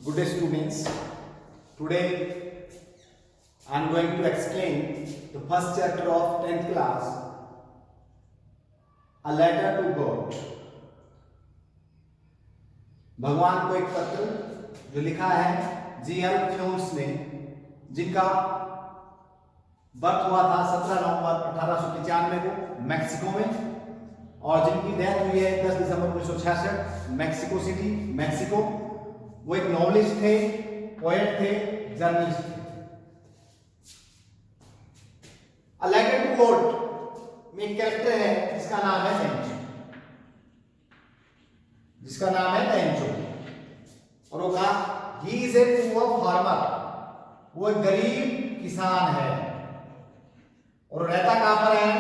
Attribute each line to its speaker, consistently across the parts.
Speaker 1: Good day students. Today I am going to explain the first chapter of 10th class, A Letter to God. भगवान को एक पत्र जो लिखा है जी.एल. फ्यून्स ने, जिनका बर्थ हुआ था 17 नवंबर 1895 को मैक्सिको में और जिनकी डेथ हुई है 10 दिसंबर 1966 मैक्सिको सिटी, मैक्सिको। वो एक नॉवलिस्ट थे, पोएट थे, जर्नलिस्ट थे। अ लेटर टू गॉड में एक कैरेक्टर है जिसका नाम है लेंचो, और वो कहा he is a poor farmer, वो एक गरीब किसान है और रहता कहां पर है?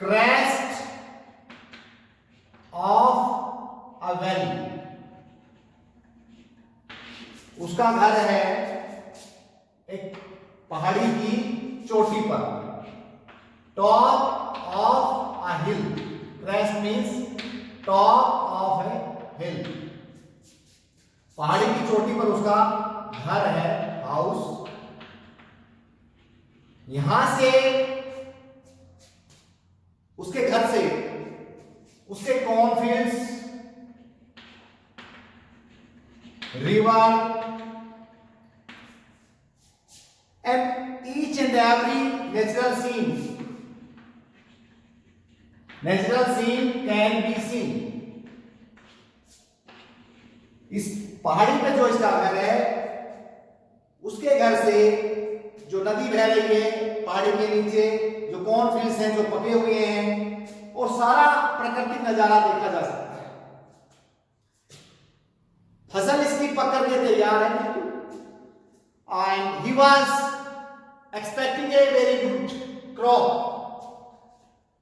Speaker 1: क्रेस्ट ऑफ अ वैली, उसका घर है एक पहाड़ी की चोटी पर, top of a hill. Crest means top of a hill, पहाड़ी की चोटी पर उसका घर है, हाउस। यहां से उसके घर से उसके कॉर्नफील्ड्स, river and each and every natural scene can be seen। इस पहाड़ी पे जो इसका घर है, उसके घर से जो नदी बह रही है पहाड़ी के नीचे, जो कॉर्नफील्ड्स हैं जो पके हुए हैं, और सारा प्राकृतिक नजारा देखा जा सकता है। फसल इसकी पक करके तैयार है and he was expecting a very good crop।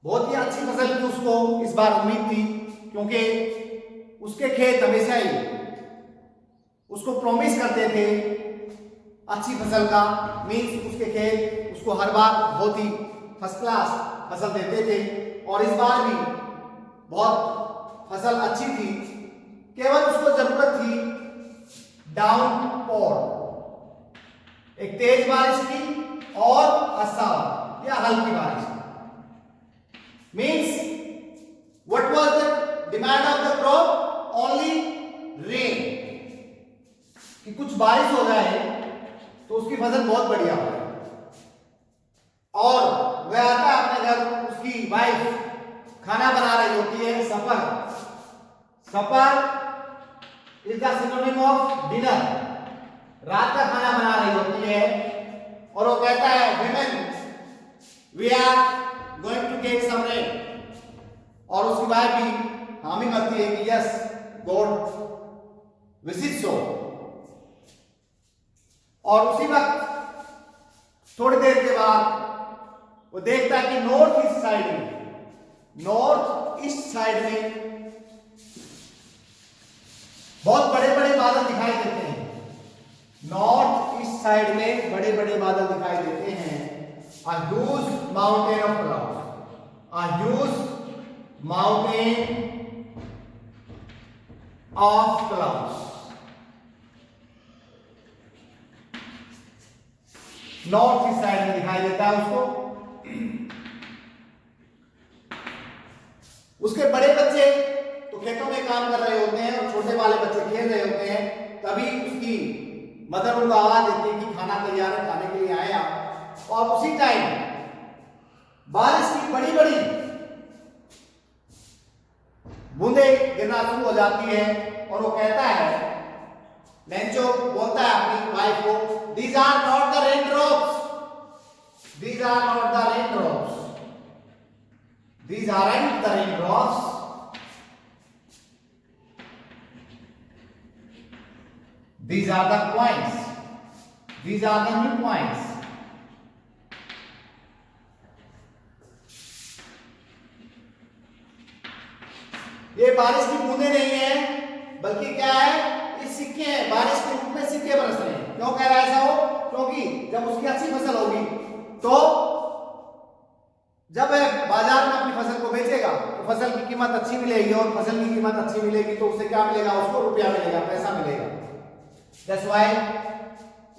Speaker 1: बहुत ही अच्छी फसल की उसको इस बार उम्मीद थी, क्योंकि उसके खेत हमेशा ही उसको प्रॉमिस करते थे अच्छी फसल का। मीन्स उसके खेत उसको हर बार बहुत ही फर्स्ट क्लास फसल देते थे, और इस बार भी बहुत फसल अच्छी थी। केवल उसको जरूरत थी डाउनपोर, एक तेज बारिश की और असाव या हल्की बारिश। Means what was the demand of the crop? Only rain, कि कुछ बारिश हो जाए तो उसकी फसल बहुत बढ़िया हो। और वह आता है अपने घर, उसकी वाइफ खाना बना रही होती है, supper is the synonym of dinner, रात का खाना बना रही होती है, और वो कहता है women we are going to get some rain, और उसकी वाइफ भी हामी भरती है कि यस गॉड विशेष सो। और उसी वक्त थोड़ी देर के बाद वो देखता है कि नॉर्थ ईस्ट साइड में बहुत बड़े बड़े बादल दिखाई देते हैं। नॉर्थ ईस्ट साइड में बड़े बड़े बादल दिखाई देते हैं। A huge mountain of clouds, a huge mountain of clouds। North east side में दिखाई देता है उसको। उसके बड़े बच्चे तो खेतों में काम कर रहे होते हैं और छोटे वाले बच्चे खेल रहे होते हैं। तभी उसकी मदर उनको आवाज देती है कि खाना तैयार है, खाने के लिए आए आप। और उसी टाइम बारिश की बड़ी बड़ी बूंदें गिरना शुरू हो जाती है, और वो कहता है, लेंचो बोलता है अपनी वाइफ को, these are not the raindrops, these are not the raindrops, these aren't the raindrops, these are the coins, these are the new coins। ये बारिश की बूंदें नहीं है, बल्कि क्या है, ये सिक्के हैं, बारिश के रूप में सिक्के बरस रहे हैं। क्यों कह रहा है ऐसा हो? क्योंकि जब उसकी अच्छी फसल होगी तो जब वह बाजार में अपनी फसल को बेचेगा सोचेगा कि फसल की कीमत अच्छी मिलेगी और फसल की कीमत अच्छी मिलेगी तो उसे क्या मिलेगा, उसको रुपया मिलेगा, पैसा मिलेगा। दैट्स व्हाई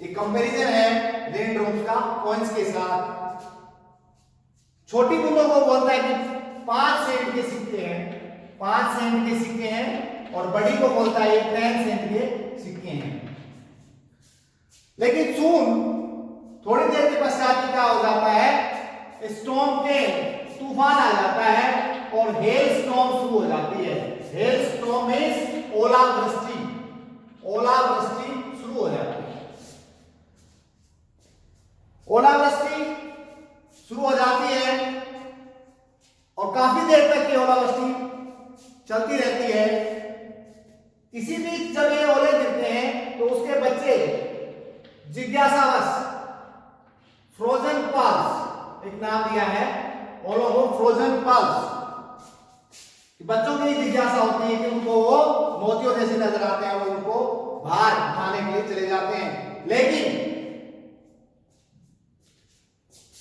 Speaker 1: ये कंपैरिजन है रेनड्रॉप्स का कॉइंस के साथ। छोटी बूंदों को बोलता है कि 5 सेंट के सिक्के हैं, 5 सेंट के सिक्के हैं, और बड़ी को बोलता है 10 सेंट के सिक्के हैं। लेकिन सून थोड़ी देर के पश्चात क्या हो जाता है, स्टॉर्म के तूफान आ जाता है और हेल स्टॉर्म शुरू हो जाती है। हेल स्टॉर्म मींस ओलावृष्टि, ओलावृष्टि शुरू हो जाती है। ओलावृष्टि शुरू हो जाती है और काफी देर तक ये ओलावृष्टि चलती रहती है। इसी बीच जब ये ओले गिरते हैं तो उसके बच्चे जिज्ञासावश फ्रोजन पल्स, एक नाम दिया है ओलों को फ्रोजन पल्स। बच्चों की जिज्ञासा होती है कि उनको वो मोतियों जैसे नजर आते हैं, वो उनको बाहर खाने के लिए चले जाते हैं। लेकिन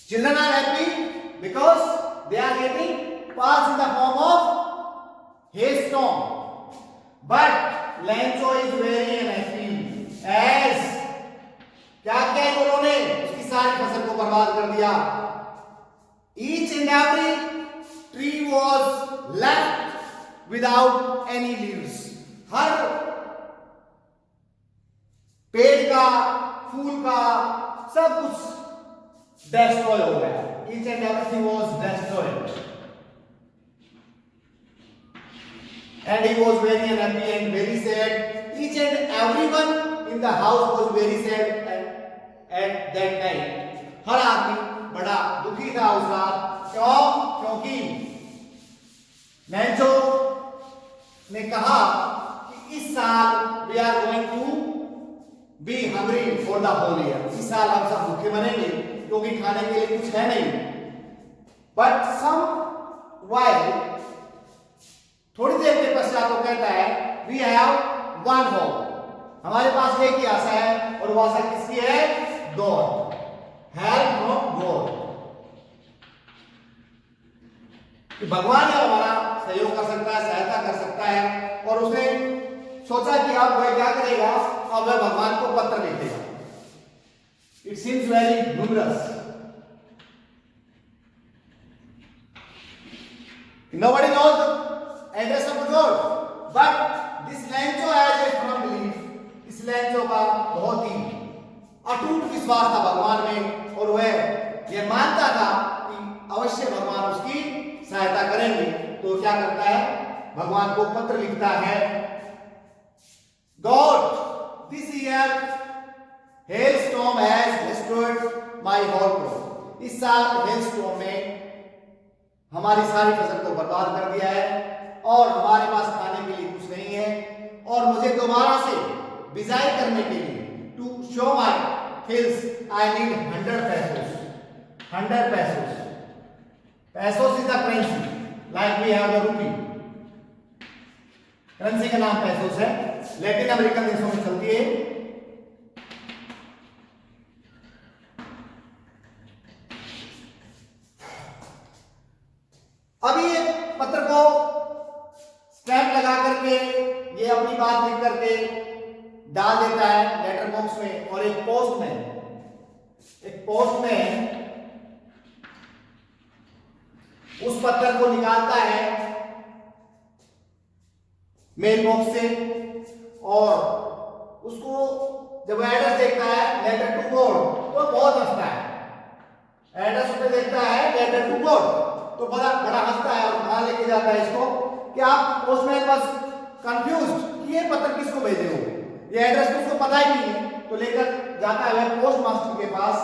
Speaker 1: children are happy because they are getting pulse in the form of hailstorm, but Lancho is very unhappy as क्या क्या उन्होंने उसकी सारी फसल को बर्बाद कर दिया। Each and every tree was left without any leaves. हर पेड़ का, फूल का, सब कुछ destroy हो गया। Each and everything was destroyed. And he was very unhappy and very sad. Each and everyone in the house was very sad at that night. हर आदमी बड़ा दुखी था उस रात। क्यों? क्योंकि लैंचो ने कहा कि इस साल we are going to be hungry for the whole year. इस साल हम सब भूखे मरेंगे क्योंकि खाने के लिए कुछ है नहीं। But some while, थोड़ी देर के पश्चात वो कहता है we have one hope. हमारे पास एक ही आशा है और वो आशा किसकी है? God. Help from God. कि भगवान ही हमारा सहयोग कर सकता है, सहायता कर सकता है। और उसने सोचा कि अब वह क्या करेगा, अब वह भगवान को पत्र लिखेगा। It seems very humorous. Nobody knows the address of the God, but this Lancho has a firm belief. इस लैंचो का बहुत ही अटूट विश्वास था भगवान में और वह यह मानता था कि अवश्य भगवान उसकी सहायता करेंगे। तो क्या करता है, भगवान को पत्र लिखता है। God, this year hailstorm has destroyed my whole crop. इस साल hailstorm में हमारी सारी फसल को बर्बाद कर दिया है और हमारे पास खाने के लिए कुछ नहीं है। और मुझे दोबारा से बिजाई करने के लिए to show my hills I need 100 pesos. 100 pesos. Pesos is the currency like we have the rupee. Currency का नाम पेसोस है, लैटिन अमेरिकन देशों में चलती है। अभी ये पत्र को स्टैंप लगा करके ये अपनी बात लिख करके डाल देता है लेटर बॉक्स में। और एक पोस्टमैन उस पत्र को निकालता है मेल बॉक्स से और उसको जब एड्रेस देखता है लेटर टू गॉड तो बहुत हंसता है। एड्रेस पे देखता है लेटर टू गॉड तो बड़ा हंसता है और वहां लेके जाता है इसको कि आप पोस्टमैन बस कंफ्यूज्ड कि ये पत्र किसको भेजे हो, ये एड्रेस तो उसको पता ही नहीं है। तो लेकर जाता है पोस्ट मास्टर के पास।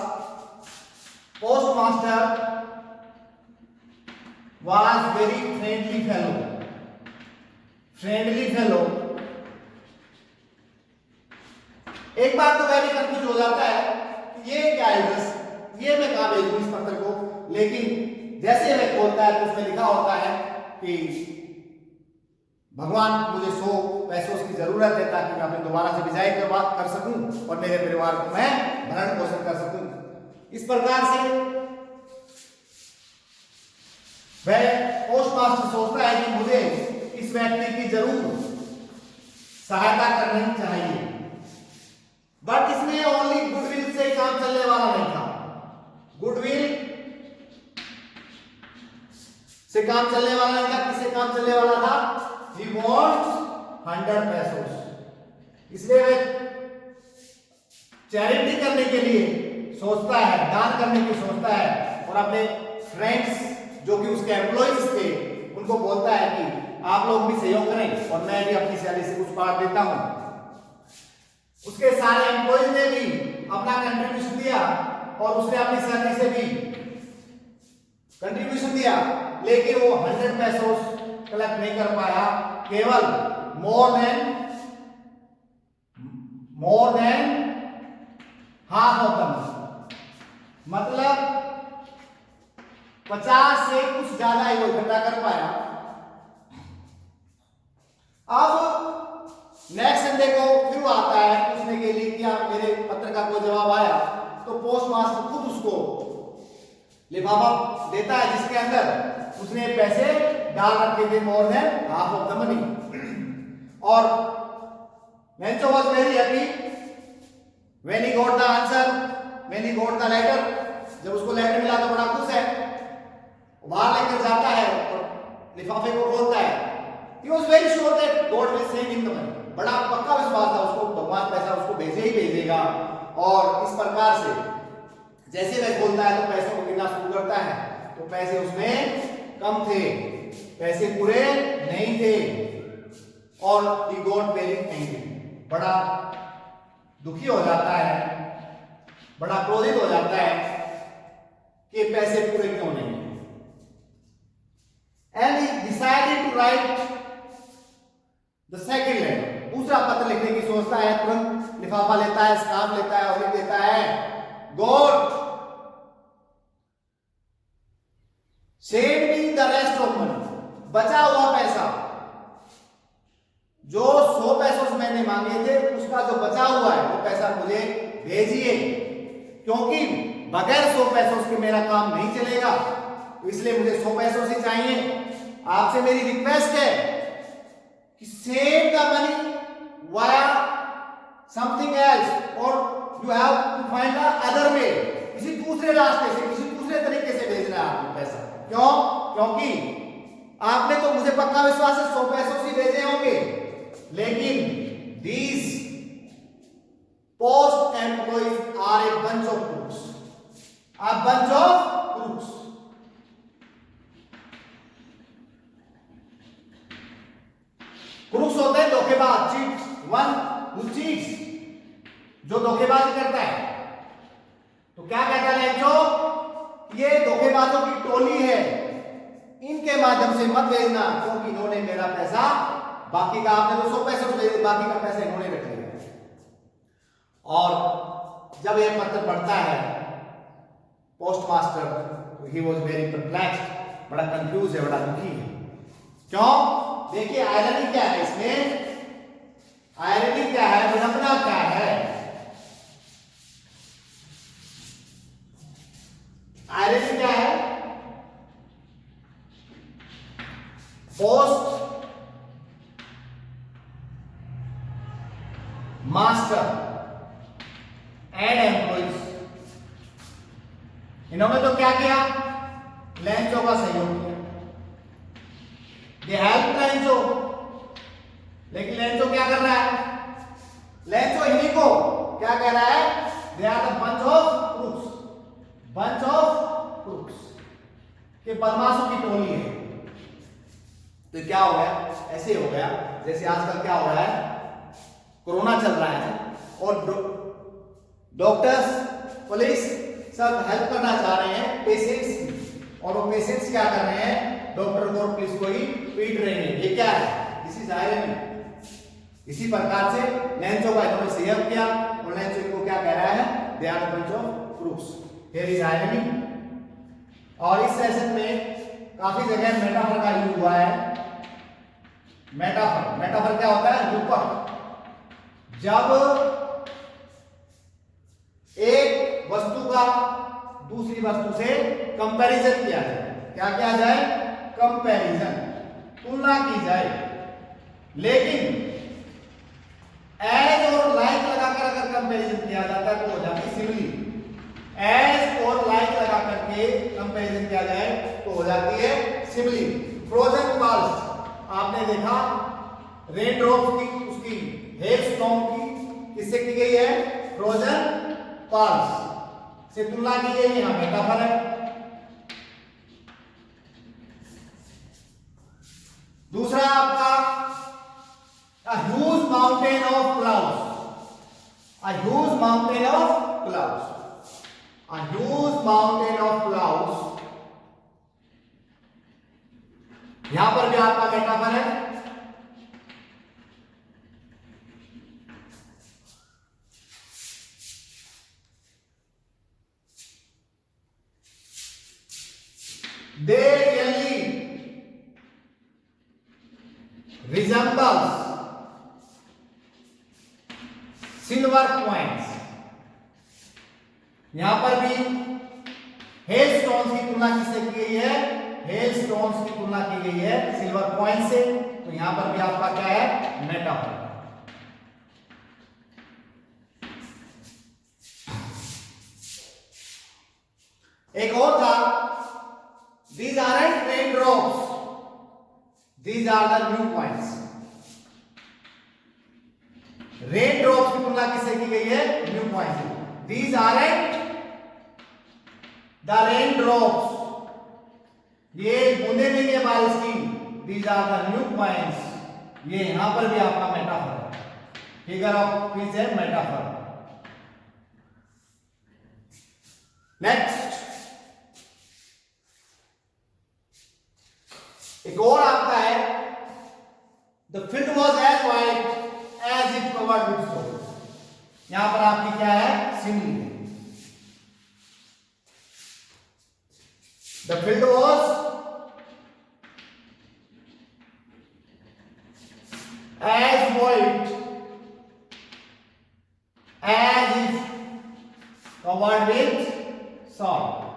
Speaker 1: Post master was very friendly fellow। एक बार तो वह भी कंफ्यूज हो जाता है कि ये क्या एड्रेस, ये मैं कहां भेजूं इस पत्र को। लेकिन जैसे वह खोलता है तो उसमें लिखा होता है कि भगवान मुझे 100 पैसों की जरूरत है ताकि मैं अपने दोबारा से बिजाई कर सकूं और मेरे परिवार को मैं भरण पोषण कर सकूं। इस प्रकार से वह पोस्ट मास्टर सोचता है कि मुझे इस व्यक्ति की जरूर सहायता करनी चाहिए, बट इसमें ओनली गुडविल से काम चलने वाला नहीं था। गुडविल से काम चलने वाला नहीं था, किससे काम चलने वाला था? He wants 100 pesos। इसलिए वे चैरिटी करने के लिए सोचता है, दान करने की सोचता है, और अपने फ्रेंड्स जो कि उसके एम्प्लॉइज थे उनको बोलता है कि आप लोग भी सहयोग करें और मैं भी अपनी सैलरी से कुछ पार्ट देता हूं। उसके सारे एम्प्लॉइज ने भी अपना कंट्रीब्यूशन दिया और उसने अपनी सैलरी से भी कंट्रीब्यूशन दिया, लेकिन वो 100 पैसोस कलेक्ट नहीं कर पाया, केवल मोर देन हाफ ऑफ द, मतलब 50 से कुछ ज्यादा ही वो इकट्ठा कर पाया। अब नेक्स्ट संडे को फिर वो आता है पूछने के लिए कि आप मेरे पत्र का कोई जवाब आया, तो पोस्ट मास्टर खुद उसको लिफाफा देता है जिसके अंदर उसने पैसे डाल रखे थे, more than half of the money. और Lencho was very happy when he got the answer, when he got the letter. जब उसको लेटर मिला तो बड़ा खुश है, बाहर लेकर जाता है और लिफाफे को खोलता है। He was very sure that God will send him the money। बड़ा पक्का विश्वास था उसको, भगवान पैसा उसको भेजे ही भेजेगा। और इस प्रकार से जैसे वह खोलता है तो पैसों को गिनना शुरू करता है, तो पैसे उसमें कम थे, पैसे पूरे नहीं थे, और he got very angry, बड़ा दुखी हो जाता है, बड़ा क्रोधित हो जाता है कि पैसे पूरे क्यों नहीं। And he decided to write the second letter। दूसरा पत्र लिखने की सोचता है, तुरंत लिफाफा लेता है, स्टाम्प लेता है और लिख देता है, God send me the rest of money। बचा हुआ पैसा, जो 100 पैसों मैंने मांगे थे उसका जो बचा हुआ है वो पैसा मुझे भेजिए, क्योंकि बगैर 100 पैसों के मेरा काम नहीं चलेगा, तो इसलिए मुझे 100 पैसों से चाहिए। आपसे मेरी रिक्वेस्ट है कि save the money via something else, और you have to find the other way. किसी दूसरे रास्ते से, किसी दूसरे तरीके से भेजना है आपको पैसा। क्यों? क्योंकि आपने तो मुझे पक्का विश्वास है 100 पैसों से भेजे होंगे, लेकिन these post employees are a bunch of crooks, a bunch of crooks। Crooks होते हैं धोखेबाज, चीट, वन हु चीट्स, जो धोखेबाजी करता है। तो क्या कहता है जो ये धोखेबाजों की टोली है, इनके माध्यम से मत भेजना, क्योंकि इन्होंने मेरा पैसा, बाकी का आपने तो 100 पैसे भेजे, बाकी का पैसा इन्होंने रख लिया। और जब यह पत्र पढ़ता है पोस्ट मास्टर, तो ही वॉज वेरी परप्लेक्स्ड, बड़ा कंफ्यूज है, बड़ा दुखी है। क्यों? देखिए आयरनी क्या है इसमें, आयरनी क्या है, विडंबना क्या है। आयरनी क्या है? पोस्ट मास्टर एंड एम्प्लॉइज, इन्होंने तो क्या किया, लेंचो का सहयोग किया, दे हेल्प लेंचो। लेकिन लेंचो क्या कर रहा है, लेंचो इन्हीं को क्या कह रहा है, they are the bunch of crooks, bunch of crooks, के बदमाशों की टोली है। तो क्या हो गया, ऐसे हो गया जैसे आजकल क्या हो रहा है, कोरोना चल रहा है और डॉक्टर्स, पुलिस सब हेल्प करना चाह रहे हैं पेशेंट्स की, और वो पेशेंट्स क्या कर रहे हैं, डॉक्टर को और पुलिस को ही पीट रहे हैं। ये क्या है, दिस इज आयरनी। इसी प्रकार से लेंचो का इन्होंने सहयोग किया और लेंचो इनको क्या कह रहा है, they are the bunch of crooks, here is irony. और इस सेशन में काफी जगह मेटाफर का यूज हुआ है। मेटाफर, मेटाफर क्या होता है, रूपक। जब एक वस्तु का दूसरी वस्तु से कंपैरिजन किया जाए, क्या किया जाए, कंपैरिजन, तुलना की जाए। लेकिन एज और लाइक लगाकर अगर कंपैरिजन किया जाता है तो हो जाती है सिमिली। एज और लाइक लगा करके कंपैरिजन किया जाए तो हो जाती है सिमिली। फ्रोजन पल्स आपने देखा, रेन ड्रॉप्स की, उसकी हेल स्टॉर्म की किससे की गई है? फ्रोजन पल्स से तुलना की गई। यहां मेटाफर है। दूसरा आपका a huge mountain of clouds, a huge mountain of clouds, a huge mountain of clouds, यहां पर भी आपका मेटाफर है। They really resembles silver points. यहां पर भी हेल स्टोन्स की तुलना किससे की गई है? हेल स्टोन्स की तुलना की गई है सिल्वर पॉइंट से। तो यहां पर भी आपका क्या है? मेटाफर। एक और था, these aren't raindrops, these are the new points। Rain drops की तुलना किससे की गई है? न्यू पॉइंट से। These aren't the rain drops, ये बूंदे नहीं है बारिश की। These are the new points, ये यहां पर भी आपका मेटाफर है। फिगर ऑफ स्पीच है, मेटाफर। नेक्स्ट एक और आपका है, the field was as white as if covered with snow. यहां पर आपकी क्या है? सिमिली है। The field was as white as if covered with salt.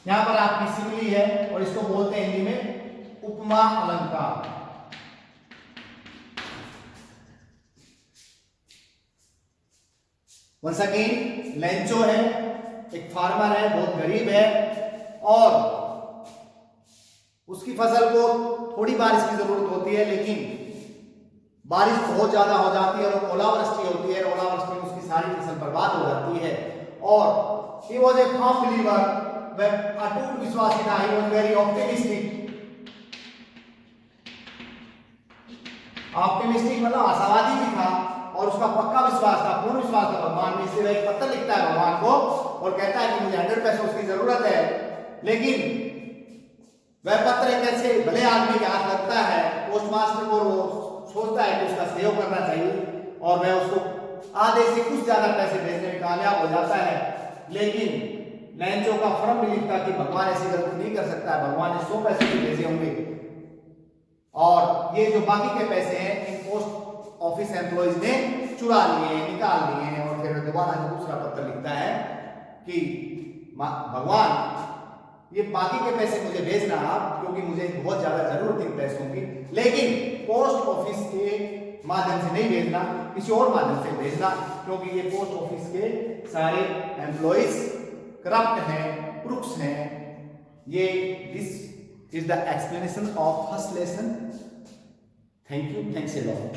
Speaker 1: यहां पर आपकी सिमिली है और इसको बोलते हैं हिंदी में उपमा अलंकार। वंस अगेन लेंचो है, एक फार्मर है, बहुत गरीब है और उसकी फसल को थोड़ी बारिश की जरूरत होती है, लेकिन बारिश बहुत ज्यादा हो जाती है और ओलावृष्टि होती है। ओलावृष्टि में उसकी सारी फसल बर्बाद हो जाती है और he was a firm believer, वह अटूट विश्वासी था। He was very optimistic. Optimistic मतलब आशावादी भी था और उसका पक्का विश्वास था, पूर्ण विश्वास था भगवान में। इसलिए वह एक पत्र लिखता है भगवान को और कहता है कि मुझे 100 पैसों की जरूरत है। लेकिन वह पत्र एक ऐसे भले आदमी के हाथ लगता है, पोस्टमास्टर को वो सोचता है कि उसका सहयोग करना चाहिए और वह उसको आधे से कुछ ज्यादा पैसे भेजने में कामयाब हो जाता है। लेकिन लेंचो का फर्म बिलीव था कि भगवान ऐसी गलती नहीं कर सकता है। भगवान ने 100 पैसे भी भेजे होंगे और ये जो बाकी के पैसे हैं इन पोस्ट ऑफिस एम्प्लॉइज ने चुरा लिए, निकाल लिए हैं। और फिर दोबारा दूसरा पत्र लिखता है कि भगवान ये बाकी के पैसे मुझे भेजना आप, क्योंकि मुझे बहुत ज्यादा जरूरत है पैसों की। लेकिन पोस्ट ऑफिस के माध्यम से नहीं भेजना, किसी और माध्यम से भेजना, क्योंकि ये पोस्ट ऑफिस के सारे एम्प्लॉइज करप्ट हैं, क्रूक्स हैं। ये this is the explanation of first lesson. Thank you, thanks a lot.